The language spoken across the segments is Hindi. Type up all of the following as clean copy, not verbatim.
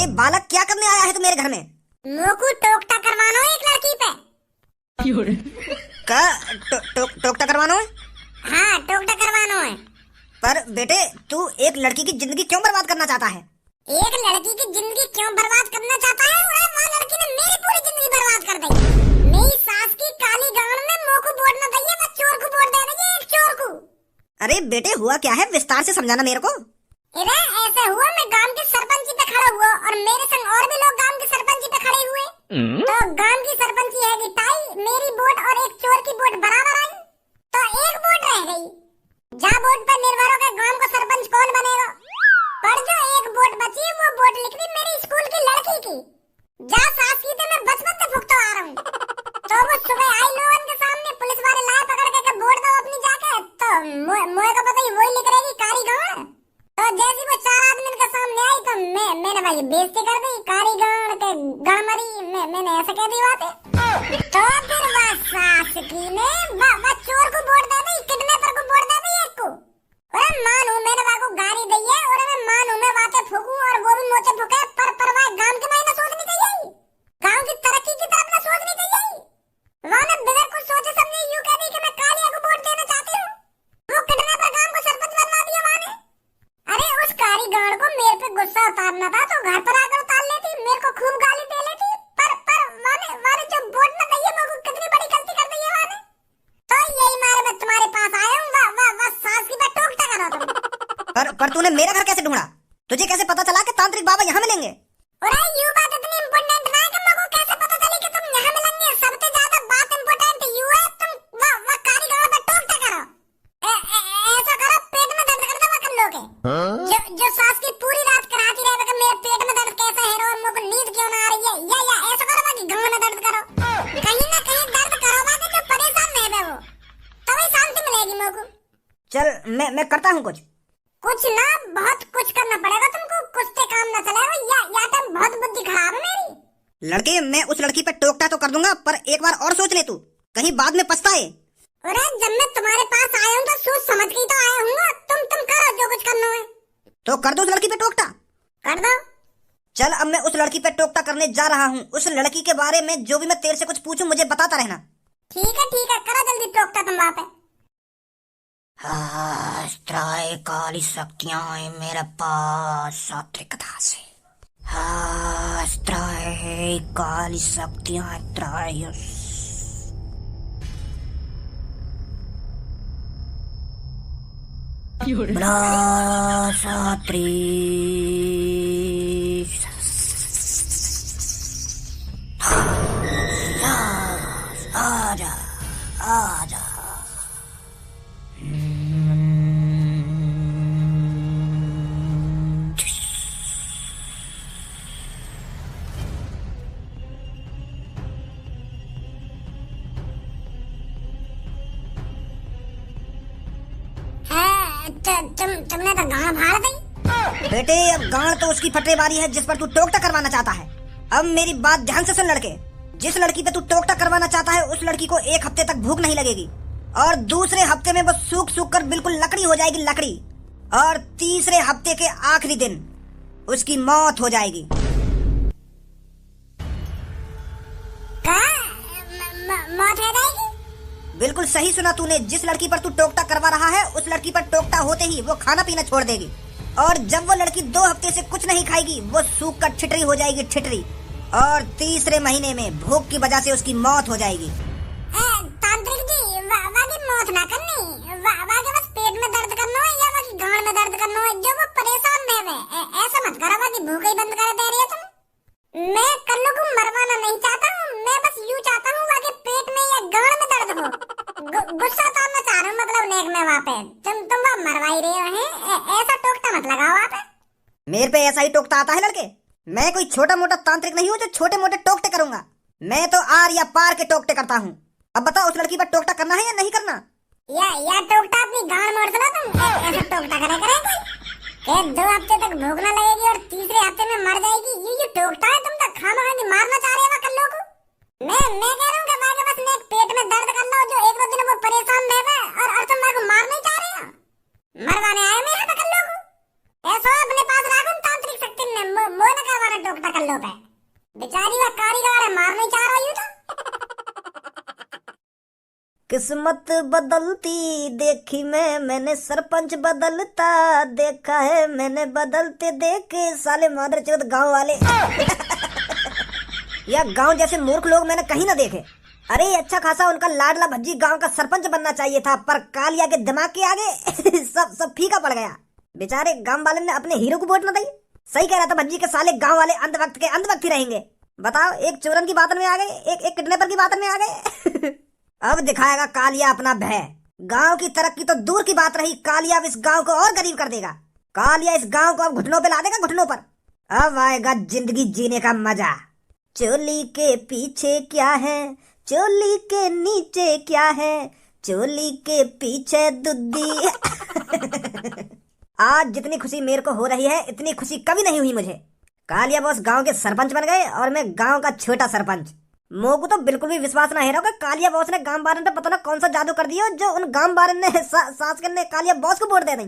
अरे बालक, क्या करने आया है तू मेरे घर में? मोकू टोकटा करवाना है एक लड़की पे। का टोकटा करवाना है? हाँ, टोकटा करवाना है। पर बेटे, तू एक लड़की की जिंदगी क्यों बर्बाद करना चाहता है? एक लड़की की जिंदगी क्यों बर्बाद करना चाहता है? वो लड़की ने मेरी पूरी जिंदगी बर्बाद कर दी। मेरी सास की काली गांड में मोकू वोट न दइए, मैं चोर को वोट दे देंगे, एक चोर को। अरे बेटे, हुआ क्या है? विस्तार से समझाना मेरे को। अरे ऐसा हुआ, मैं गांव के सरपंची पे खड़ा हुआ और मेरे संग और भी लोग गांव के सरपंची पे खड़े हुए। तो गांव की सरपंची है कि ताई, मेरी वोट और एक चोर की वोट बराबर आई, तो एक वोट रह गई। जहाँ वोट पर निर्भर होकर गांव का सरपंच कौन बनेगा, पर जो एक वोट बची वो वोट लिख दी मेरी स्कूल की लड़की की। जा सास की तो मैं बचपन से भुगतो आ रहा हूँ। तो वो सुबह आई लोगन के सामने, पुलिस वाले लाए पकड़ के वोट दो अपनी जाके, तो मुझे को पता ही वही लिख रहेगी कारी गांड। तो जैसी वो चार आदमी के सामने आई तो मैंने भाई बेइज्जती कर दी, कारी गांड के गामरी, मैंने ऐसा कह दी बातें। तो फिर वह सास की ने वह चोर को वोट दे दी, किडनैपर को वोट दे दी एक को। अरे मानू मैंने वाको गाली दी है और मैं मानू मैं बातें फूकूं और वो भी मोचे फूके, पर वह गांव के मायने सोचनी चाहिए, गांव की तरक्की की तरफ ना सोचनी चाहिए। वहाँ ने बिना कुछ सोचे समझे यूं कह दी कि मैं कालिया को वोट देना चाहती हूँ। वो किडनैपर गांव को सरपंच बनवा दिया वहाँ ने। अरे उस कारी गांड को मेरे पे गुस्सा उतारना था तो घर पर आकर उतार लेती, मेरे को खूब गाली दे लेती, पर वाने जो वोट न दी है वो कितनी बड़ी गलती कर दी है वाने। तो यही मारे मैं तुम्हारे पास आया हूँ, वाह सास की बात टोकता करो तुम। पर तूने मेरा घर कैसे ढूंढा? तुझे कैसे पता चला कि तांत्रिक बाबा यहाँ मिलेंगे? अरे यू बात इतनी इम्पोर्टेंट ना है कि मेरे को कैसे पता चली कि तुम यहाँ मिलेंगे। सबसे ज्यादा बात इम्पोर्टेंट यू है, तुम वाह कारी गांव पे टोकता करो। ऐसा करो, पेट में दर्द करता हुआ कर लोगे। जो सास की पूरी रात कराती रहे कि मेरे पेट में दर्द कैसा है और मेरे को नींद क्यों ना आ रही है, या ऐसा करो कि गांव में दर्द करो, कहीं ना कहीं दर्द करो बाकी जो परेशान नहीं है वो, तभी शांति मिलेगी मेरे को। चल मैं करता हूँ कुछ ना, बहुत कुछ करना पड़ेगा तुमको, कुछ से काम ना चलेगा, या तो बहुत बुद्धि खराब है मेरी। लड़के, मैं उस लड़की पे टोकता तो कर दूंगा, पर एक बार और सोच ले तू, कहीं बाद में पछताए। अरे जब मैं तुम्हारे पास आया हूँ तो सोच समझ के तो आया हूँ। तुम करो जो कुछ करना है। तो कर दो उस लड़की पे टोकता। कर दो। चल अब मैं उस लड़की पे टोकता करने जा रहा हूँ। उस लड़की के बारे में जो भी मैं तेरे से कुछ पूछूं मुझे बताता रहना। ठीक है, करो जल्दी टोकता तुम वहाँ पे। काली शक्तियां हैं मेरे पास सात्विकता से। काली शक्तियां सात्री आजा आजा। तुमने तो गांड फाड़ दी। बेटे, अब गांड तो उसकी फटने वाली है जिस पर तू टोकता करवाना चाहता है। अब मेरी बात ध्यान से सुन लड़के, जिस लड़की पे तू टोकता करवाना चाहता है उस लड़की को एक हफ्ते तक भूख नहीं लगेगी और दूसरे हफ्ते में वो सूख कर बिल्कुल लकड़ी हो जाएगी, लकड़ी। और तीसरे हफ्ते के आखिरी दिन उसकी मौत हो जाएगी। मौत हो जाएगी? बिल्कुल सही सुना तूने। जिस लड़की पर तू टोकता करवा रहा है उस लड़की पर टोकता होते ही वो खाना पीना छोड़ देगी और जब वो लड़की 2 हफ्ते से कुछ नहीं खाएगी वो सूख कर ठिठरी हो जाएगी, ठिठरी। और तीसरे महीने में भूख की वजह से उसकी मौत हो जाएगी। तांत्रिक जी, वाकी मौत ना करनी, वाके बस पेट में दर्द करना है या वाकी गांड में दर्द करना है, जो वो परेशान रहे। ऐसा मत करो वाकी भूख ही बंद कर दे रही है तुम। मैं कल्लू को मरवाना नहीं चाहता हूँ, मैं बस यूं चाहता हूँ वाके पेट में या गांड में दर्द हो। गुस्सा तो मैं चाह रहा हूँ, मतलब नेक में वहाँ पे तुम वहाँ मरवा ही रहे हो। ऐसा टोकता मत लगाओ वहाँ पे। मेरे पे ऐसा ही टोकता आता है लड़के। मैं कोई छोटा मोटा तांत्रिक नहीं हूँ जो छोटे मोटे टोकते करूंगा। मैं तो आर या पार के टोकते करता हूँ। अब बताओ उस लड़की पर टोकता करना है या नहीं करना? या टोकता अपनी गांड मोड़ सुना तुम। ऐसा टोकता करे कोई 2 हफ्ते तक भूख न लगेगी और तीसरे हफ्ते में मर जाएगी, ये टोकता है? तुम तो खामखा मारना चाह रहे हो कल्लू को। मैं कह रहा हूँ कि मैं बस नेक पेट में दर्द कर लो, जो 1-2 दिन वो परेशान रहे और तुम मेरे को मार नहीं चाह रहे हो। मरवाने आए मैं यहाँ पे कल्लू को। ऐसा अपने पास रखो तांत्रिक शक्ति ने, मोह न करवाना टोकता। किस्मत बदलती देखी मैंने सरपंच बदलता देखा है मैंने, बदलते देखे साले मादर चौथ गाँव वाले। या गांव जैसे मूर्ख लोग मैंने कहीं ना देखे। अरे अच्छा खासा उनका लाडला भज्जी गांव का सरपंच बनना चाहिए था, पर कालिया के दिमाग के आगे सब फीका पड़ गया। बेचारे गांव वाले ने अपने हीरो को वोट न दी। सही कह रहा था भज्जी के साले, गांव वाले अंध वक्त के अंध वक्त ही रहेंगे। बताओ, एक चोरन की बात में आ गए, एक किडनैपर की बात में आ गए। अब दिखाएगा कालिया अपना भय। गांव की तरक्की तो दूर की बात रही, कालिया अब इस गांव को और गरीब कर देगा। कालिया इस गांव को अब घुटनों पे ला देगा, घुटनों पर। अब आएगा जिंदगी जीने का मजा। चोली के पीछे क्या है, चोली के नीचे क्या है, चोली के पीछे दुद्दी। आज जितनी खुशी मेरे को हो रही है इतनी खुशी कभी नहीं हुई मुझे। कालिया बॉस गांव के सरपंच बन गए और मैं गांव का छोटा सरपंच। मोको तो बिल्कुल भी विश्वास नहीं रहा कि कालिया बॉस ने गांव वाले ने पता ना कौन सा जादू कर दिया जो उन गांव वाले ने सास ने कालिया बॉस को वोट दे दी।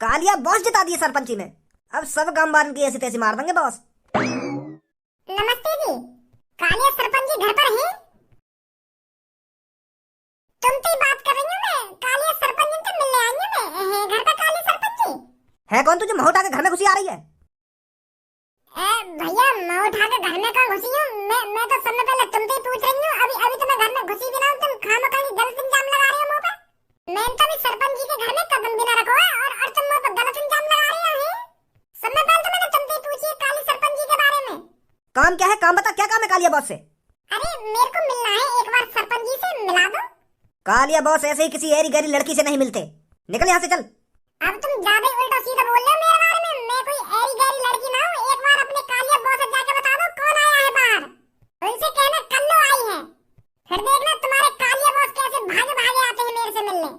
कालिया बॉस जिता दिए सरपंची में। अब सब गांव वाले की ऐसी तैसी मार देंगे बॉस। नमस्ते जी, कालिया सरपंच जी घर पर हैं? तुमसे ही बात कर रही हूँ मैं, कालिया सरपंच जी से मिलने आई हूँ मैं। घर पर कालिया सरपंच जी है कौन तुझे महोटा के घर में घुसी आ रही है? भैया मैं उठा के घर में कहाँ घुसी हूँ? मैं तो सबसे पहले तुमसे ही पूछ रही हूँ। अभी तो मैं घर में घुसी भी ना हूँ, तुम खामखा की गलत इल्जाम लगा रहे हो मुँह पे। मैंने तो अभी सरपंच जी के घर में कदम भी ना रखा है और तुम मुँह पे गलत इल्जाम लगा रहे हो। सबसे पहले तो मैंने तुमसे ही पूछी है काली सरपंच जी के बारे में। काम क्या है? काम बता, क्या काम है कालिया बॉस से? अरे मेरे को मिलना है, एक बार सरपंच जी से मिला दो। कालिया बॉस ऐसे ही किसी ऐरी गैरी लड़की से नहीं मिलते। निकल यहाँ से, चल। अब तुम ज्यादा ही उल्टा सीधा बोल रहे हो मेरे बारे में। मैं कोई ऐरी गैरी लड़की ना हूँ। एक बार अपने कालिया बॉस से जाके बता दो कौन आया है बाहर। उनसे कहना कल्लो आई है, फिर देखना तुम्हारे कालिया बॉस कैसे भागे भागे आते हैं मेरे से मिलने।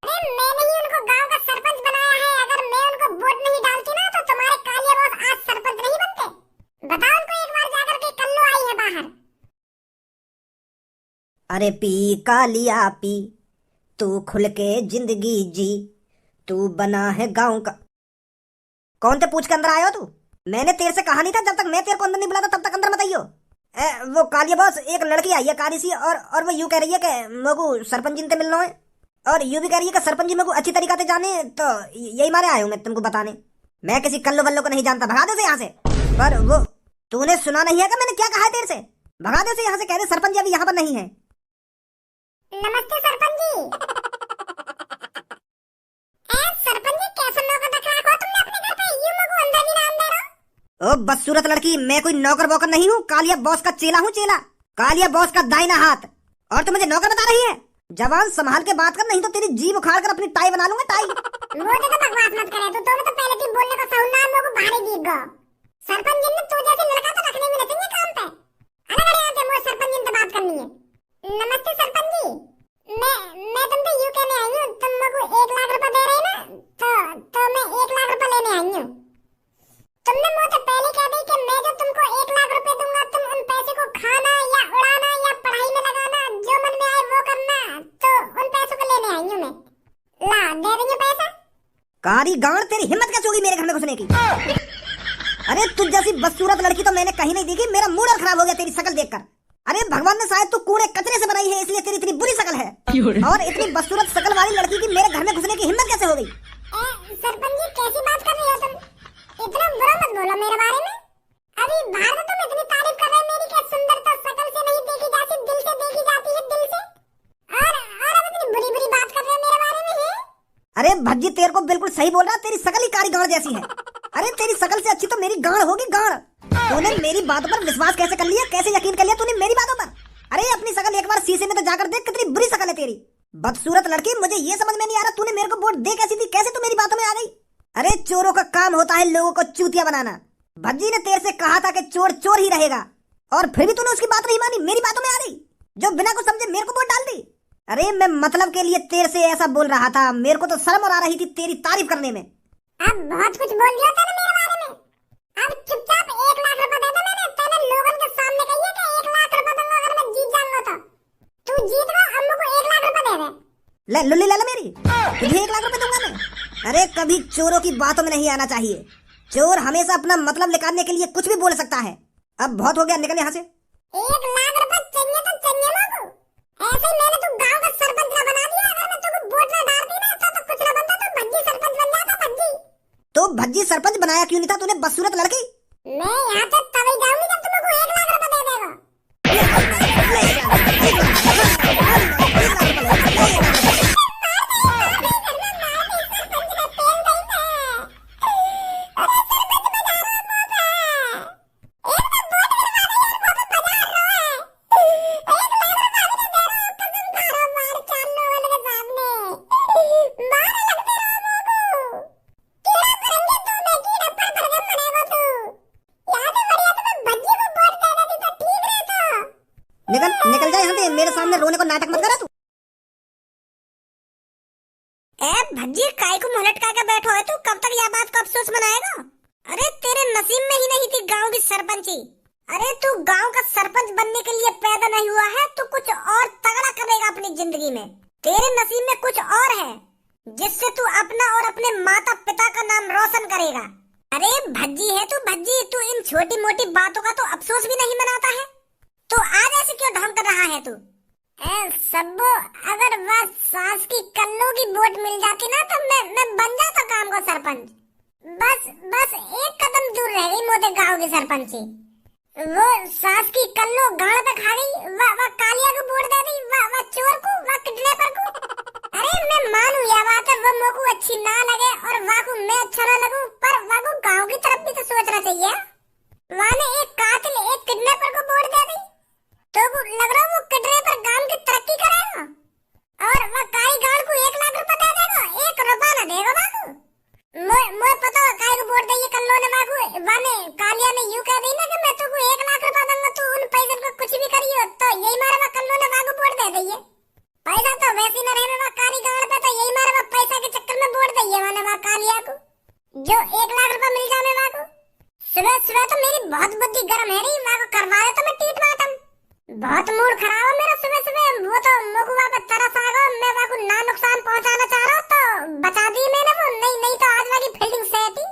अरे मैंने ही उनको गांव का सरपंच बनाया है। अगर मैं उनको वोट नहीं डालती ना तो तुम्हारे कालिया बॉस आज सरपंच नहीं बनते। बताओ उनको एक बार जाकर के कल्लो आई है बाहर। अरे पी कालिया पी, तू खुल के जिंदगी जी, तू बना है गांव का। कौन थे पूछ के अंदर आयो तू? मैंने तेरे से कहा नहीं था जब तक मैं तेरे को अंदर नहीं बुलाता तब तक अंदर मत आइयो। वो कालिया बॉस एक लड़की आई है काली सी, और वो यूं कह रही है कि मेको सरपंच जी से मिलना है, और यूं भी कह रही है कि सरपंच जी मेको अच्छी तरीका से जाने। तो यही मारे आया हूं मैं तुमको बताने। मैं किसी कल्लो वल्लो को नहीं जानता, भगा दे से यहाँ से। पर वो तूने सुना नहीं है कि मैंने क्या कहा है तेरे से? भगा दे से यहाँ से, कह रहे सरपंच जी अभी यहाँ पर नहीं है। नमस्ते सरपंच जी। सरपंच जी कैसा नौकर रखा है तुमने अपने घर पे? यूं मुझको अंदर भी ना अंदर हो। ओ बदसूरत लड़की, मैं कोई नौकर वोकर नहीं हूँ, कालिया बॉस का चेला हूँ, चेला। कालिया बॉस का दाहिना हाथ, और तू मुझे नौकर बता रही है? जवान संभाल के बात कर, नहीं तो तेरी जीभ उखाड़ कर अपनी टाई बना लूंगा, टाई। वो तो बकवास मत करे। तो पहले तुम बोलने को सहुना मुझको भारी दीप गो। सरपंच जी ने तू जैसे लड़का तो रखने में चाहिए काम पे। अलग अलग आते मुझे सरपंच जी से बात करनी है। नमस्ते सरपंच जी, मैं तुमसे यूं कहने आई हूँ, तुम मुझको 1 लाख रुपए दे रहे ना, तो मैं 1 लाख रुपए लेने आई हूँ। तुमने मुझे पहले कह दी कि मैं जो तुमको 1 लाख रुपए दूंगा तुम उन पैसे को खाना या उड़ाना या पढ़ाई में लगाना, जो मन में आए वो करना। तो उन पैसों को लेने आई हूँ मैं। ला दे रही हूँ पैसा। कारी गांड, तेरी हिम्मत कैसे होगी मेरे घर में घुसने की? अरे तुझ जैसी बदसूरत लड़की तो मैंने कहीं नहीं देखी। मेरा मूड खराब हो गया तेरी शकल देखकर। अरे भगवान ने शायद तू कूड़े कचरे से बनाई है, इसलिए तेरी इतनी बुरी शकल है। और इतनी बदसूरत शकल वाली लड़की की मेरे घर में घुसने की हिम्मत कैसे हो गई? सरपंच जी कैसी बात कर रही हो तुम? इतना बुरा मत बोलो मेरे बारे में। अभी बाहर तो तुम इतनी तारीफ कर रहे हो मेरी, क्या सुंदरता शकल से नहीं देखी जाती, दिल से देखी जाती है, दिल से। और अब इतनी बुरी बुरी बात कर रहे हो मेरे बारे में है? अरे भज्जी तेरे को बिल्कुल सही बोल रहा, तेरी शकल ही कारी गांड जैसी है। अरे तेरी शकल से अच्छी तो मेरी गांड होगी, गांड। तूने मेरी बातों पर विश्वास कैसे कर लिया, कैसे यकीन कर लिया तूने मेरी बातों पर? अरे अपनी शकल एक बार शीशे में तो जाकर देख, कितनी बुरी शकल है तेरी। बदसूरत लड़की, मुझे ये समझ में नहीं आ रहा तूने मेरे को वोट दे कैसी थी, कैसे तू मेरी बातों में आ गई? अरे चोरों का काम होता है लोगों को चूतिया बनाना। भज्जी ने तेरे से कहा था कि चोर चोर ही रहेगा, और फिर भी तूने उसकी बात नहीं मानी, मेरी बातों में आ गई, जो बिना कुछ समझे मेरे को वोट डाल दी। अरे मैं मतलब के लिए तेरे से ऐसा बोल रहा था, मेरे को तो शर्म आ रही थी तेरी तारीफ करने में। अब बहुत कुछ बोल दिया था मेरे बारे में। अब चुपचाप 1 लाख रुपए दे दे। मैंने लोगों के सामने कही है कि 1 लाख रुपए दूंगा अगर मैं जीत जाऊंगा। तो तू जीत गया, अब मुझको 1 लाख रुपए दे दे। ले लुल्ली ले मेरी, तुझे 1 लाख रुपए दूंगा मैं। अरे कभी चोरों की बातों में नहीं आना चाहिए। चोर हमेशा अपना मतलब निकालने के लिए कुछ भी बोल सकता है। अब बहुत हो गया, निकल यहाँ से। 1 लाख रुपए चाहिए तो चाहिए मुझको। ऐसे ही मैंने तू गांव का सरपंच ना बना दिया। अगर मैं तुमको वोट ना डालती ना तो कुछ ना बनता, तो भज्जी सरपंच बन जाता, भज्जी। तो भज्जी सरपंच बनाया क्यों नहीं था तूने, बदसूरत लड़की? मैं यहाँ से तभी जाऊंगी जब तुमको 1 लाख रुपए दे देगा। निकल निकल जा यहाँ से, मेरे सामने रोने को नाटक मत करा तू। ए भज्जी, काय को मुंह लटका के बैठो है तू? कब तक यह बात का अफसोस मनाएगा? अरे तेरे नसीब में ही नहीं थी गांव की सरपंची। अरे तू गांव का सरपंच बनने के लिए पैदा नहीं हुआ है, तू कुछ और तगड़ा करेगा अपनी जिंदगी में। तेरे नसीब में कुछ और है जिससे तू अपना और अपने माता पिता का नाम रोशन करेगा। अरे भज्जी है तू, भज्जी। तू इन छोटी मोटी बातों का तो अफसोस भी नहीं मनाता है, तो आज ऐसे क्यों ढोंग कर रहा है तू? सब्बो, अगर वह सास की कल्लू की वोट मिल जाती ना तो मैं बन जाता गांव का सरपंच। बस एक कदम दूर रह गई मोटे गांव की सरपंची। वो सास की कल्लू गाड़ पे खा गई, वह कालिया को वोट दे दी, वह चोर को, वह किडनैपर को। अरे मैं मानू यह बात है, वो मोको अच्छी ना लगे और वह को मैं अच्छा ना लगूं, पर वह को गांव की तरफ भी तो सोचना चाहिए। वह ने एक कातिल, एक किडनैपर को वोट दे दी, तो लग रहा वो किडनैपर गांव की तरक्की करेगा और वह काई गाड़ को 1 लाख रुपए दे देगा, 1 रुपया ना देगा बाबू। मोए पता काई को वोट दे कल्लो ने बाबू। वाने कालिया ने यूं कह दी ना कि मैं तुमको 1 लाख रुपया दूंगा, तू उन पैसे को कुछ भी करियो, तो यही मारे वह कल्लो ने बाबू वोट दे दइए। पैसा तो वैसे न रहने वह काली गाड़ पे, तो यही मारे वह पैसा के चक्कर में वोट दइए वाने वह कालिया को, जो 1 लाख रुपया मिल जाने बाबू। सुबह तो मेरी बहुत बुद्धि गर्म है रही, वह को करवा दे तो मैं टीट मारता। बहुत मूड खराब है मेरा सुबह। वो तो मगुआ पे तरस आ गया, मैं वहाँ को ना नुकसान पहुँचाना चाह रहा तो बचा दी मैंने वो। नहीं तो आज वाली फील्डिंग सेट ही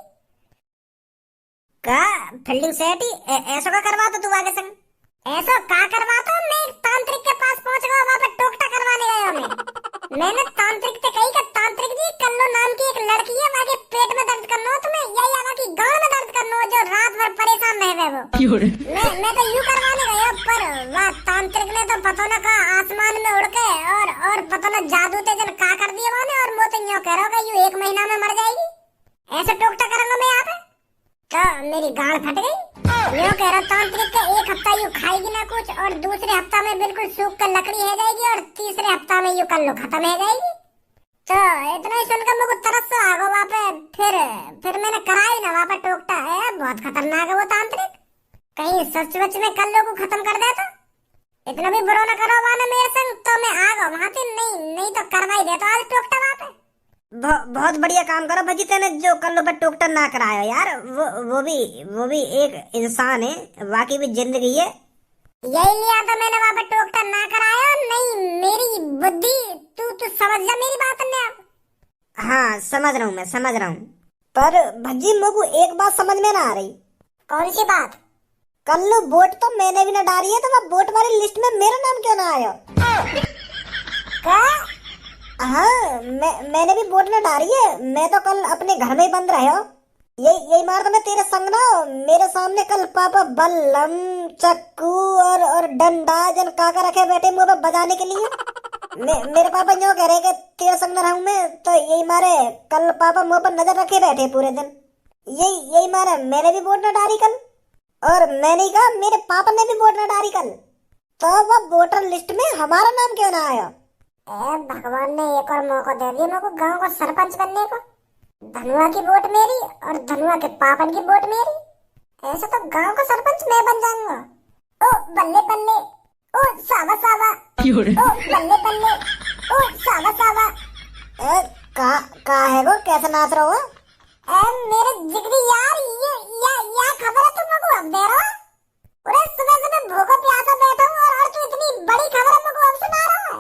का फील्डिंग सेट ही ऐसा का करवा तो तू आगे संग ऐसा का करवा तो मैं एक तांत्रिक के पास पहुँच गया, वहाँ पे टोकटा करवाने गया मैंने तांत्रिक से कही कि तांत्रिक जी कल्लो नाम की एक लड़की है, वहाँ के पेट में दर्द करना हो तुम्हें या वहाँ की गाँव में दर्द करना हो, जो रात भर परेशान रह गए वो। मैं तो यूं करवाने गया, पर वह तांत्रिक ने तो पता न कहा आसमान में उड़ के और पता न जादू ते जन का कर दिया वाने, और मैं तो यूं कह रहा हूँ कि यूं 1 महीना में मर जाएगी। ऐसे टोकटा करूंगा मैं यहाँ पे तो मेरी गाड़ फट गई। यूं कह रहा तांत्रिक का 1 हफ्ता यूं खाएगी ना कुछ, और दूसरे हफ्ता में बिल्कुल सूख कर लकड़ी है जाएगी, और तीसरे हफ्ता में यूं कल्लो खत्म है जाएगी। तो इतना ही सुनकर मुझे तरस तो आ गया वहाँ पे। फिर मैंने कराई ना वहाँ पे टोकटा है, बहुत खतरनाक है वो तांत्रिक, कहीं सच में कल्लो को खत्म कर देता। इतना भी बुरा न करो वाने मेरे संग, तो मैं आ गया वहाँ से। नहीं तो करवाई देता आज टोकटा वहाँ पे। बहुत बढ़िया काम करो भजी तेने जो कल्लो पे टोकटा ना कराया यार। वो भी एक इंसान है, वाकई भी जिंदगी है। यही लिया था मैंने वहाँ पे टोकटा ना कराया। नहीं मेरी बुद्धि तू समझ जा मेरी बात ने अब। हाँ समझ रहा हूँ, मैं समझ रहा हूँ, पर भजी मुझको एक बात समझ में ना आ रही। कौन सी बात? कल्लो वोट तो मैंने भी ना डाली है, तो वह वोट वाली लिस्ट में मेरा नाम क्यों ना आया? क्या? हाँ मैंने भी वोट ना डाली है। मैं तो कल अपने घर में ही बंद रहे हो। यही मार तो मैं तेरे संग ना मेरे सामने कल पापा बल्लम चक्कू और डंडा जन काका रखे बैठे मुंह पे बजाने के लिए। मेरे पापा यूं कह रहे कि तेरे संग ना रहूं मैं, तो यही मारे कल पापा मुंह पर नजर रखे बैठे पूरे दिन। यही मारे मैंने भी वोट ना डाली कल, और मैंने कहा मेरे पापा ने भी वोट ना डाली कल, तो वह वोटर लिस्ट में हमारा नाम क्यों ना आया? भगवान ने एक और मौका दे दिया मेरे को गांव का सरपंच बनने को। धनुआ की वोट मेरी और धनुआ के पापन की वोट मेरी। ऐसा तो गांव का सरपंच मैं बन जाऊंगा। ओ बल्ले बल्ले, ओ सावा सावा, ओ बल्ले बल्ले, ओ सावा सावा। का है वो, कैसे नाच रहा हो? मेरे जिगरी यार, ये खबर है तुम लोगों को अब दे रहा हो? अरे सुबह भूखा प्यासा बैठा हूँ और तू इतनी बड़ी खबर है मुझको अब सुना रहा है?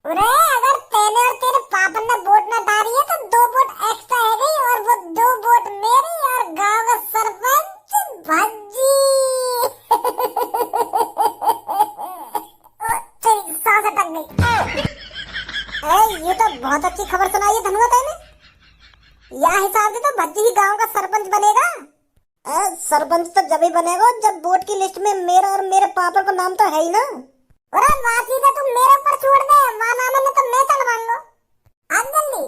अरे अगर तेने और तेरे पापन ने वोट न डाली है तो 2 वोट एक्स्ट्रा है गई, और वो 2 वोट मेरी और गांव का सरपंच भज्जी। तेरी सांस अटक गई। तो बहुत अच्छी खबर सुनाई है धनुआ तैने। यह हिसाब से तो भज्जी ही गांव का सरपंच बनेगा। सरपंच तो जब ही बनेगा जब वोट की लिस्ट में मेरा और मेरे पापा का नाम तो है ही ना। अरे वाह, सीधा तुम मेरे ऊपर छोड़ दे, वहां नाम है तो मैं चढ़वा लो। आज जल्दी